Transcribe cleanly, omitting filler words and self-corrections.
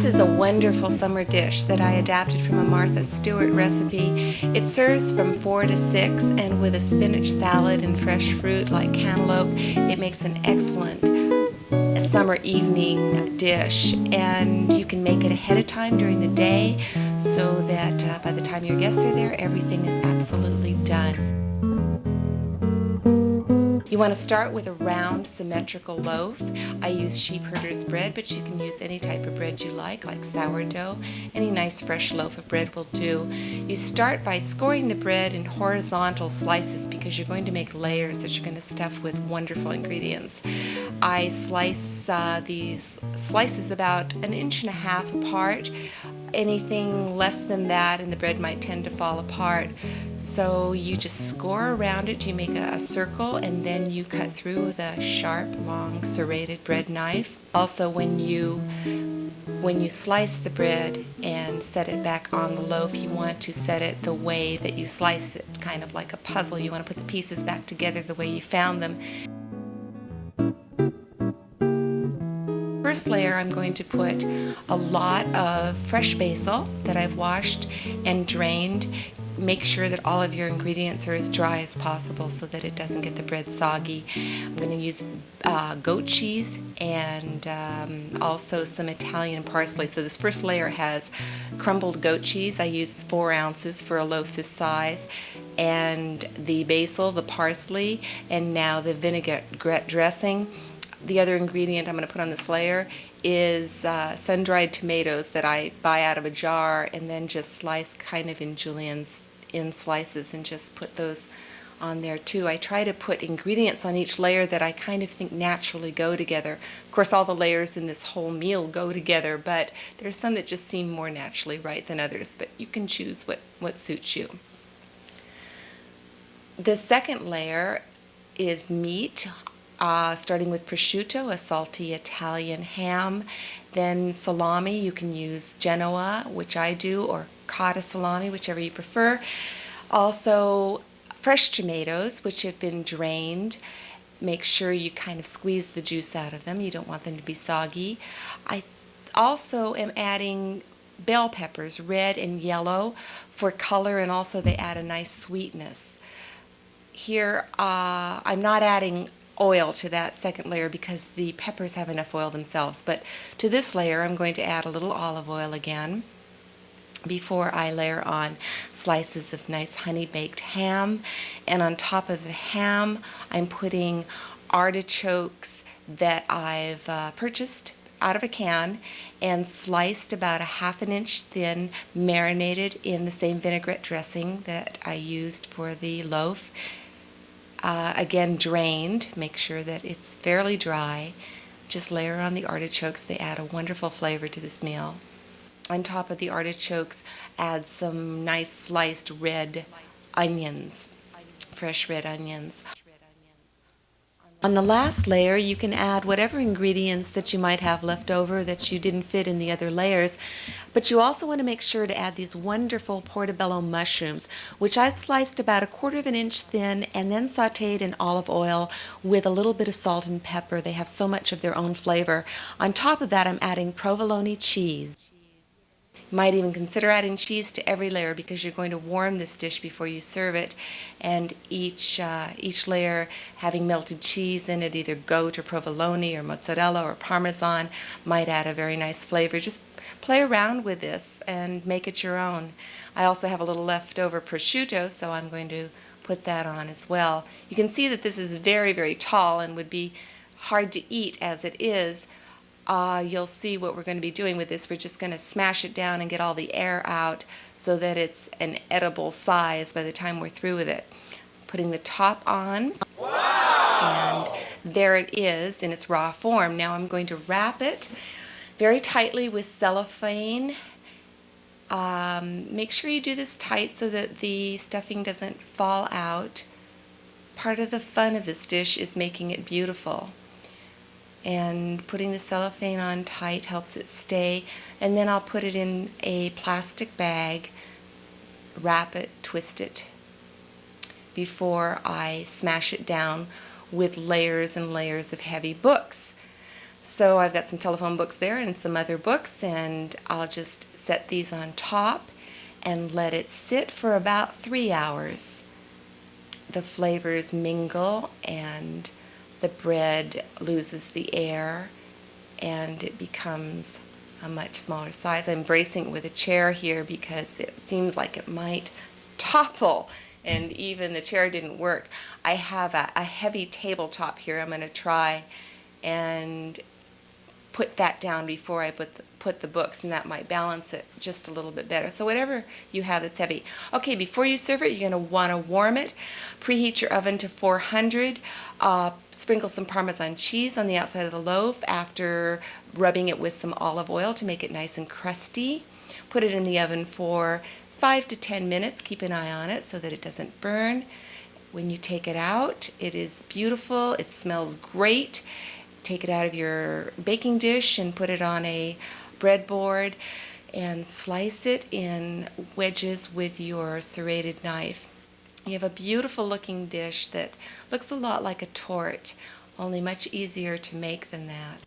This is a wonderful summer dish that I adapted from a Martha Stewart recipe. It serves from 4 to 6, and with a spinach salad and fresh fruit like cantaloupe, it makes an excellent summer evening dish. And you can make it ahead of time during the day so that by the time your guests are there, everything is absolutely done. You want to start with a round symmetrical loaf. I use sheep herder's bread, but you can use any type of bread you like sourdough. Any nice fresh loaf of bread will do. You start by scoring the bread in horizontal slices because you're going to make layers that you're going to stuff with wonderful ingredients. I slice these slices about 1.5 inches apart. Anything less than that and the bread might tend to fall apart. So you just score around it. You make a circle and then you cut through with a sharp, long, serrated bread knife. Also, when you slice the bread and set it back on the loaf, you want to set it the way that you slice it, kind of like a puzzle. You want to put the pieces back together the way you found them. First layer, I'm going to put a lot of fresh basil that I've washed and drained. Make sure that all of your ingredients are as dry as possible so that it doesn't get the bread soggy. I'm going to use goat cheese and also some Italian parsley. So this first layer has crumbled goat cheese. I used 4 ounces for a loaf this size, and the basil, the parsley, and now the vinaigrette dressing. The other ingredient I'm going to put on this layer is sun-dried tomatoes that I buy out of a jar and then just slice kind of in juliennes in slices and just put those on there too. I try to put ingredients on each layer that I kind of think naturally go together. Of course, all the layers in this whole meal go together, but there's some that just seem more naturally right than others, but you can choose what suits you. The second layer is meat. Starting with prosciutto, a salty Italian ham, then salami. You can use Genoa, which I do, or cotta salami, whichever you prefer. Also, fresh tomatoes, which have been drained. Make sure you kind of squeeze the juice out of them. You don't want them to be soggy. I also am adding bell peppers, red and yellow, for color, and also they add a nice sweetness. Here, I'm not adding oil to that second layer because the peppers have enough oil themselves, but to this layer I'm going to add a little olive oil again before I layer on slices of nice honey-baked ham, and on top of the ham I'm putting artichokes that I've purchased out of a can and sliced about 1/2 inch thin, marinated in the same vinaigrette dressing that I used for the loaf. Again, drained. Make sure that it's fairly dry. Just layer on the artichokes. They add a wonderful flavor to this meal. On top of the artichokes, add some nice sliced red onions, fresh red onions. On the last layer, you can add whatever ingredients that you might have left over that you didn't fit in the other layers, but you also want to make sure to add these wonderful portobello mushrooms, which I've sliced about 1/4 inch thin and then sauteed in olive oil with a little bit of salt and pepper. They have so much of their own flavor. On top of that, I'm adding provolone cheese. You might even consider adding cheese to every layer because you're going to warm this dish before you serve it, and each layer having melted cheese in it, either goat or provolone or mozzarella or parmesan, might add a very nice flavor. Just play around with this and make it your own. I also have a little leftover prosciutto, so I'm going to put that on as well. You can see that this is very, very tall and would be hard to eat as it is. You'll see what we're going to be doing with this. We're just going to smash it down and get all the air out so that it's an edible size by the time we're through with it. Putting the top on. Wow! And there it is in its raw form. Now I'm going to wrap it very tightly with cellophane. Make sure you do this tight so that the stuffing doesn't fall out. Part of the fun of this dish is making it beautiful. And putting the cellophane on tight helps it stay, and then I'll put it in a plastic bag, wrap it, twist it before I smash it down with layers and layers of heavy books. So I've got some telephone books there and some other books, and I'll just set these on top and let it sit for about 3 hours. The flavors mingle and the bread loses the air and it becomes a much smaller size. I'm bracing it with a chair here because it seems like it might topple, and even the chair didn't work. I have a heavy tabletop here I'm going to try and put that down before I put the books, and that might balance it just a little bit better. So whatever you have that's heavy. Okay, before you serve it, you're going to want to warm it. Preheat your oven to 400. Sprinkle some Parmesan cheese on the outside of the loaf after rubbing it with some olive oil to make it nice and crusty. Put it in the oven for 5 to 10 minutes. Keep an eye on it so that it doesn't burn. When you take it out, it is beautiful. It smells great. Take it out of your baking dish and put it on a breadboard and slice it in wedges with your serrated knife. You have a beautiful looking dish that looks a lot like a torte, only much easier to make than that.